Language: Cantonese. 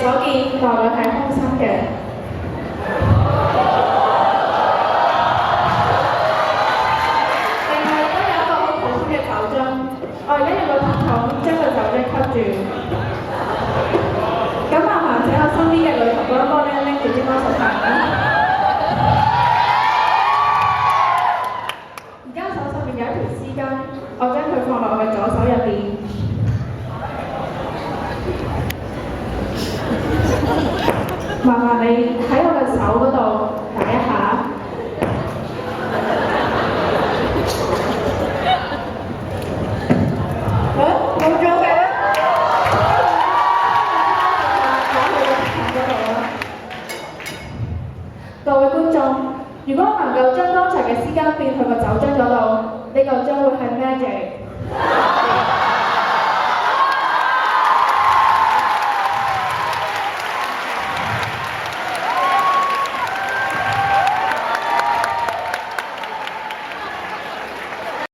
所見，內裏係空心嘅。另外亦都有一個好普通嘅酒樽，我而家用個鐵桶將個酒樽吸住。咁麻煩請我身邊嘅女同胞幫我拎住支魔術棒啦。而家手上面有一條絲巾，我將佢放落我嘅左手入邊。麻煩你喺我嘅手嗰度打一下。冇咗嘅。打去個頭嗰度啦。各位觀眾，如果能夠將剛才嘅絲巾變去個酒樽嗰度，呢個將會係 magic。